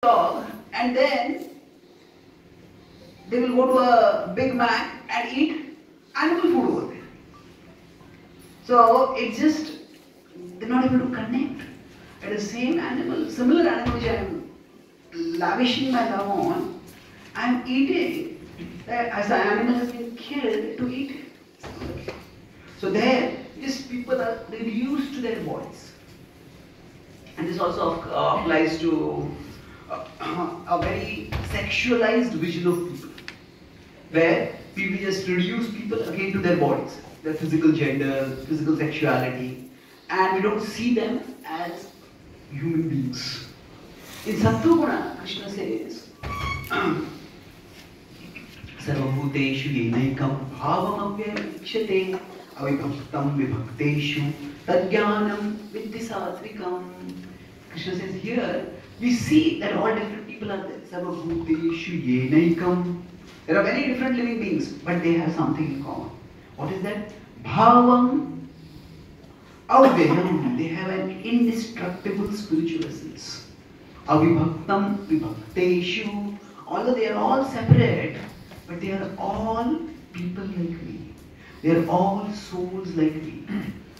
dog, and then they will go to a Big Mac and eat animal food over there. So it's just they're not able to connect. At the same animal, similar animal which I am lavishing my love on, I am eating as the animal has been killed to eat it. So there, these people are reduced to their bodies. And this also applies to a very sexualized vision of people, where people just reduce people again to their bodies, their physical gender, physical sexuality, and we don't see them as human beings. In Sattva-guna, Krishna says, Sarvabhuteshu yenaikam bhavam avyayamikshate avibhaktam vibhakteshu tadjnanam viddhi satvikam. Krishna says here, we see that all different people are there. Sarvabhuteshu yenaikam. There are many different living beings, but they have something in common. What is that? Bhavam avyayam. They have an indestructible spiritual essence. Avibhaktam vibhakteshu. Although they are all separate, but they are all people like me. They are all souls like me.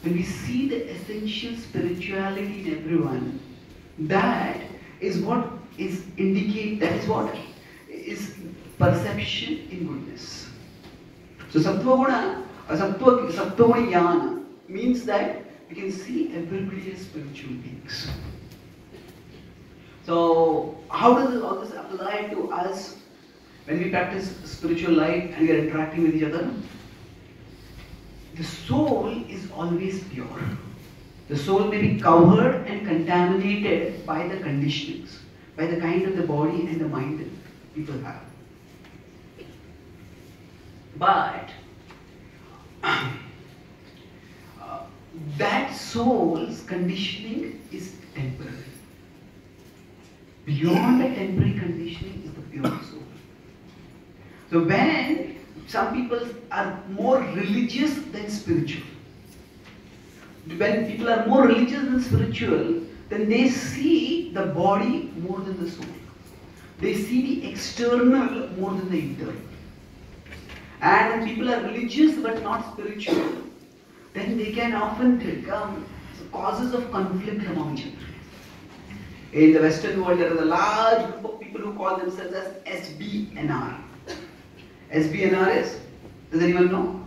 When we see the essential spirituality in everyone, that is what is that is what is perception in goodness. So Sattva-guna, Sattva-guna jnana means that we can see everybody as spiritual beings. So how does all this apply to us when we practice spiritual life and we are interacting with each other? The soul is always pure. The soul may be covered and contaminated by the conditionings, by the kind of the body and the mind that people have. But that soul's conditioning is temporary. Beyond the temporary conditioning is the pure soul. So when some people are more religious than spiritual, when people are more religious than spiritual, then they see the body more than the soul. They see the external more than the internal. And when people are religious but not spiritual, then they can often become causes of conflict among each other. In the Western world, there is a large group of people who call themselves as SBNR. SBNR is, does anyone know?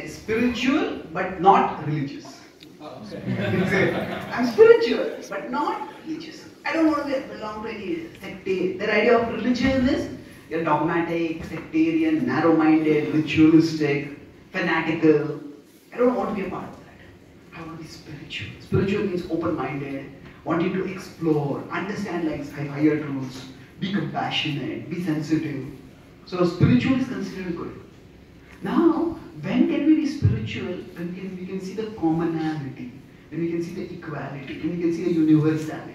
Spiritual but not religious. I'm spiritual but not religious. I don't want to belong to any sectarian. Their idea of religion is you're dogmatic, sectarian, narrow-minded, ritualistic, fanatical. I don't want to be a part of that. I want to be spiritual. Spiritual means open-minded, wanting to explore, understand like higher truths, be compassionate, be sensitive. So spiritual is considered good. Now, when can we be spiritual? When we can see the commonality, when we can see the equality, when we can see the universality.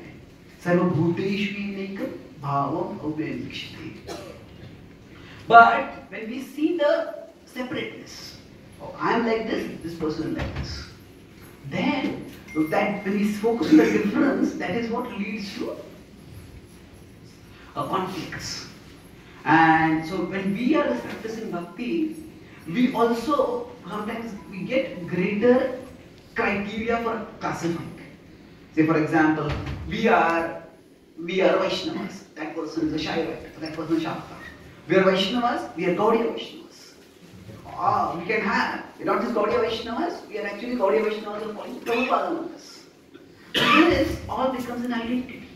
Sarvabhuteshu yenaikam bhavam avyayamikshate. But when we see the separateness, oh, I am like this person is like this, then when we focus on the difference, that is what leads to conflicts. And so when we are practicing bhakti, we also sometimes we get greater criteria for classifying. Say for example, we are Vaishnavas, that person is a Shaivite, that person is Shakta. We are Vaishnavas, we are Gaudiya Vaishnavas. We can have, we're not just Gaudiya Vaishnavas, we are actually Gaudiya Vaishnavas according to Prabhupada Mandas. This all becomes an identity.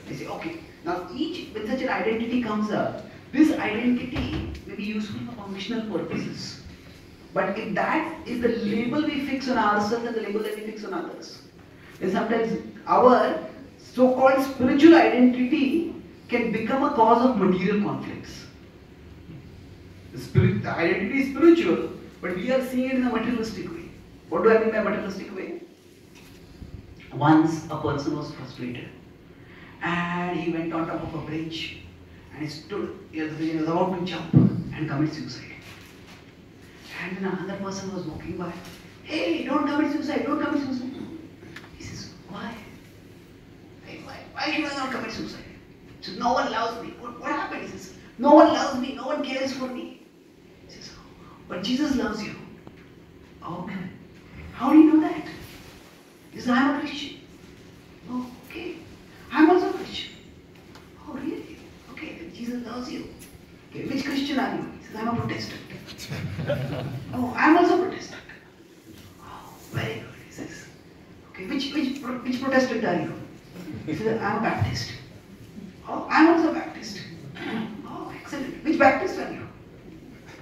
They say, okay, now when such an identity comes up, this identity may be useful for functional purposes. But if that is the label we fix on ourselves and the label that we fix on others, then sometimes our so-called spiritual identity can become a cause of material conflicts. The identity is spiritual, but we are seeing it in a materialistic way. What do I mean by materialistic way? Once a person was frustrated and he went on top of a bridge and he was about to jump and commit suicide. And then another person was walking by. Hey, don't commit suicide, don't commit suicide. He says, why? Hey, why? why should I not commit suicide? He says, no one loves me. What happened? He says, no one loves me, no one cares for me. He says, but Jesus loves you. Okay. How do you know that? He says, I'm a Christian. Oh, okay. I'm also a Christian. Oh, really? Okay, then Jesus loves you. Okay, which Christian are you? He says, I'm a Protestant. Oh, I'm also a Protestant. Oh, very good. He says, okay, which Protestant are you? He says, I'm a Baptist. Oh, I'm also a Baptist. Oh, excellent. Which Baptist are you?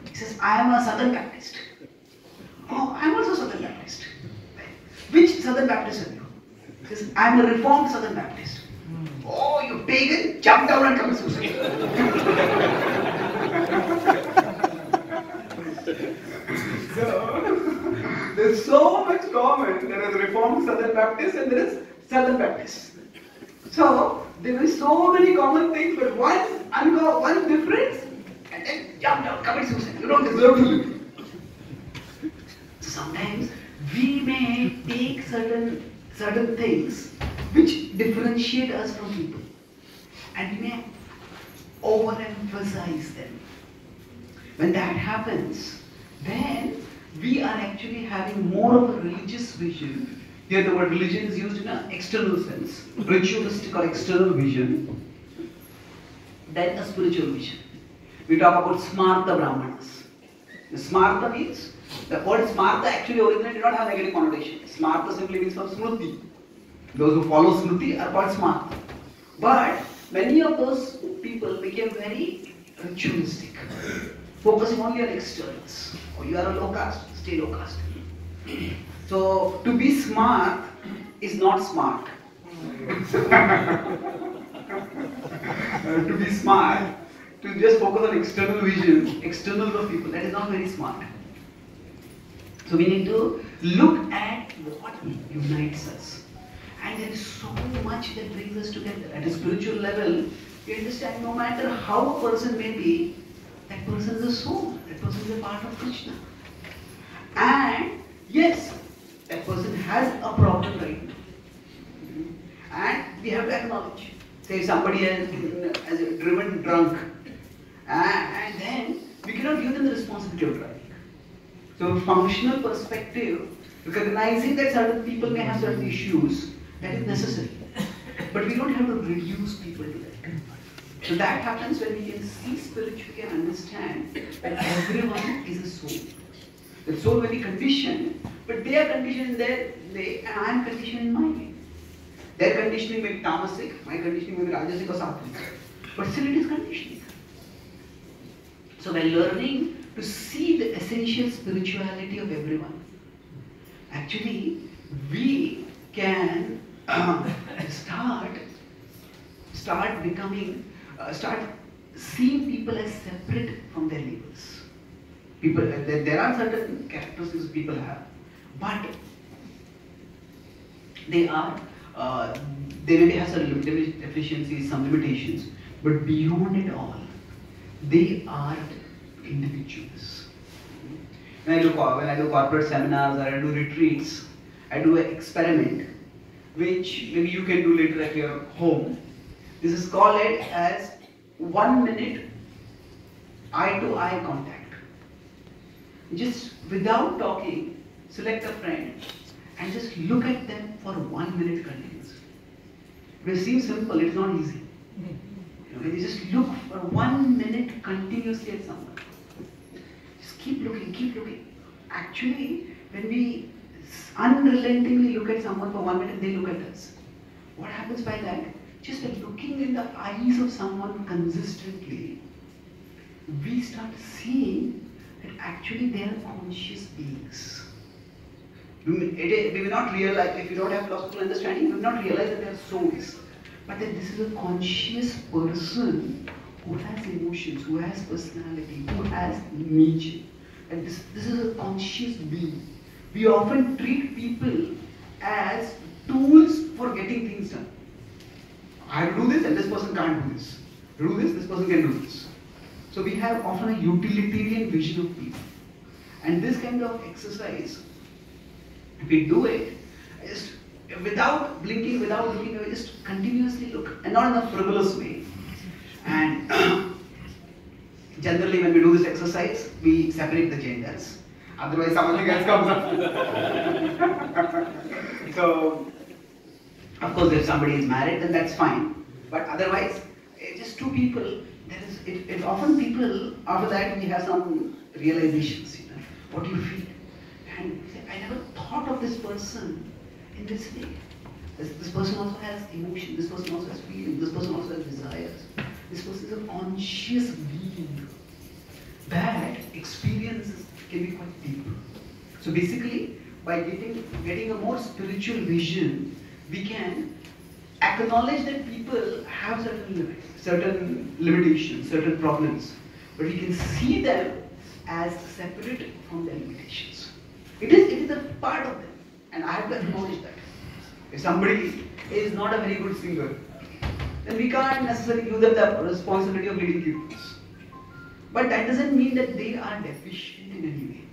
He says, I am a Southern Baptist. Oh, I'm also Southern Baptist. Which Southern Baptist are you? He says, I'm a Reformed Southern Baptist. Oh, you pagan, jump down and commit suicide. So, there's so much common. There is Reformed Southern Baptist and there is Southern Baptist. So, there is so many common things, but one difference, and then jump down, commit suicide. You don't deserve to live. So sometimes we may take certain things which differentiate us from people, and we may overemphasize them. When that happens, then we are actually having more of a religious vision. Here the word religion is used in an external sense, ritualistic or external vision, than a spiritual vision. We talk about smarta brahmanas. The smarta means, the word smarta actually originally did not have negative connotation. Smarta simply means from smriti. Those who follow smriti are called smarta. But many of those people became very ritualistic, focusing only on externals. Oh, you are a low caste, stay low caste. So, to be smart is not smart. To be smart, to just focus on external vision, externals of people, that is not very smart. So we need to look at what unites us. And there is so much that brings us together. At a spiritual level, we understand no matter how a person may be, that person is a soul, that person is a part of Krishna. And yes, that person has a problem right now. And we have to acknowledge. Say somebody has driven drunk, and then we cannot give them the responsibility of driving. So, from a functional perspective, recognizing that certain people may have certain issues, that is necessary. But we don't have to reduce people to that. So that happens when we can see spiritually and understand that everyone is a soul. The soul may be conditioned, but they are conditioned in their way, and I am conditioned in my way. Their conditioning may be tamasic, my conditioning may be rajasic or sattvic. But still it is conditioning. So by learning to see the essential spirituality of everyone, actually we can start seeing people as separate from their neighbors. People, there are certain characteristics people have, but they maybe have some deficiencies, some limitations, but beyond it all, they are individuals. When I do corporate seminars or I do retreats, I do an experiment which maybe you can do later at your home. This is called as 1 minute eye-to-eye contact. Just without talking, select a friend and just look at them for 1 minute continuously. It may seem simple, it's not easy. When you just look for 1 minute continuously at someone, just keep looking, keep looking. Actually, when we unrelentingly look at someone for 1 minute, they look at us. What happens by that? Just by looking in the eyes of someone consistently, we start seeing that actually they are conscious beings. We will not realize, if you don't have philosophical understanding, you will not realize that they are souls. But that this is a conscious person who has emotions, who has personality, who has nature. And this is a conscious being. We often treat people as tools for getting things done. I have to do this and this person can't do this. Do this person can do this. So we have often a utilitarian vision of people. And this kind of exercise, if we do it, just without blinking, without looking away, just continuously look, and not in a frivolous way. And generally when we do this exercise, we separate the genders. Otherwise something else comes up. So, of course if somebody is married, then that's fine. But otherwise, just two people, it's often people, after that we have some realizations, you know, what do you feel? And you say, I never thought of this person in this way. This person also has emotion, this person also has feeling, this person also has desires. This person is a conscious being. That experiences can be quite deep. So basically, by getting a more spiritual vision, we can acknowledge that people have certain limitations, certain problems, but we can see them as separate from their limitations. It is a part of them, and I have to acknowledge that. If somebody is not a very good singer, then we can't necessarily give them the responsibility of leading kirtans. But that doesn't mean that they are deficient in any way.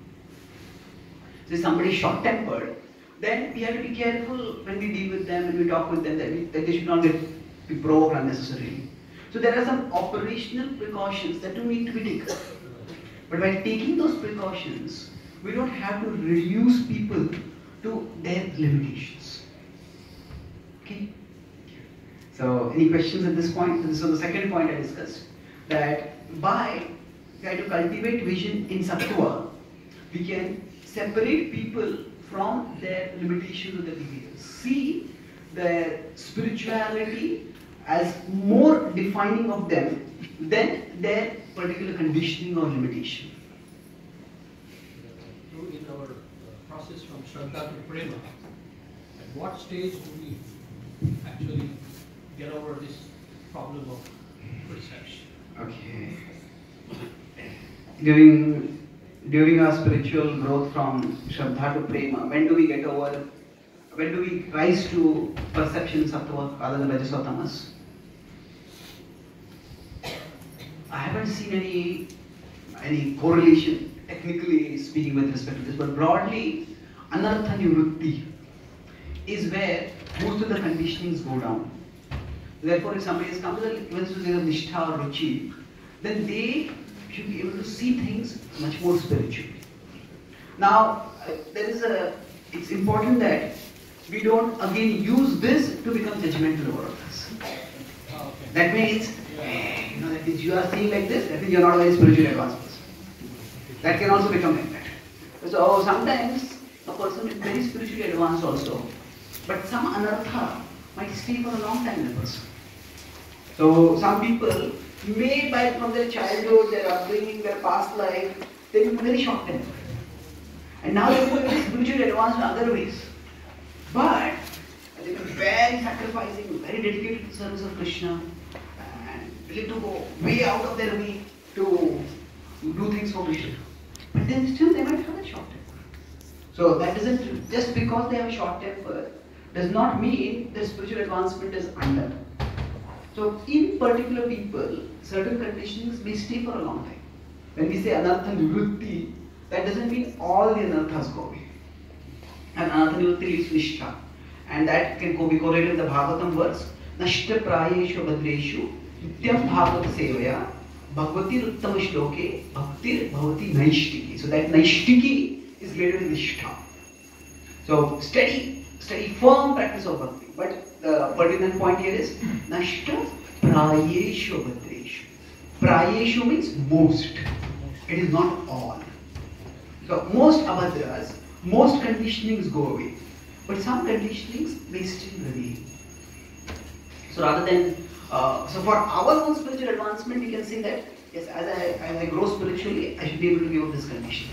So if somebody is short-tempered, then we have to be careful when we deal with them, when we talk with them, that they should not be provoked unnecessarily. So there are some operational precautions that do need to be taken. But by taking those precautions, we don't have to reduce people to their limitations. Okay? So, any questions at this point? This was the second point I discussed. That by trying to cultivate vision in Sattva, we can separate people from their limitations of their behavior. See their spirituality as more defining of them than their particular conditioning or limitation. So in our process from Shraddha to Prema, at what stage do we actually get over this problem of perception? Okay. During our spiritual growth from Shraddha to Prema, when do we rise to perception Sattva rather than Rajas or Tamas? I haven't seen any correlation, technically speaking, with respect to this, but broadly, Anartha Nivrutti is where most of the conditionings go down. Therefore, if somebody has come to the levels of Nishtha or Ruchi, then they should be able to see things much more spiritually. Now, it's important that we don't again use this to become judgmental over others. That means, that means you are seeing like this, that means you are not a very spiritually advanced person. That can also become like that. So sometimes a person is very spiritually advanced also, but some anartha might stay for a long time in a person. So some people may, from their childhood, their upbringing, their past life, they become very short-tempered. And now they become very spiritually advanced in other ways. But they become very sacrificing, very dedicated to the service of Krishna, and willing to go way out of their way to do things for Krishna. But then still they might have a short temper. So that doesn't, just because they have a short temper, does not mean their spiritual advancement is undone. So in particular people, certain conditions may stay for a long time. When we say anartha nivrutti, that doesn't mean all the anarthas go away. And anartha nivrutti leads to nishtha. And that can be correlated with the Bhagavatam verse, Nashta prayeshu badreshu nityam bhagavata sevaya bhagavati uttama shloke bhaktir bhavati naishtiki. So that naishtiki is related to nishtha. So steady, firm practice of bhakti. But the pertinent point here is Nashta prayeshu badreshu. Prayeshu means most. It is not all. So most abhadras, most conditionings go away. But some conditionings may still remain. So rather than, so for our own spiritual advancement, we can say that, yes, as I grow spiritually, I should be able to give up this condition.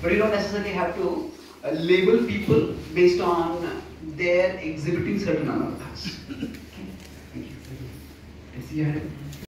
But you don't necessarily have to label people based on their exhibiting certain anarthas. Okay. Thank you. I see you had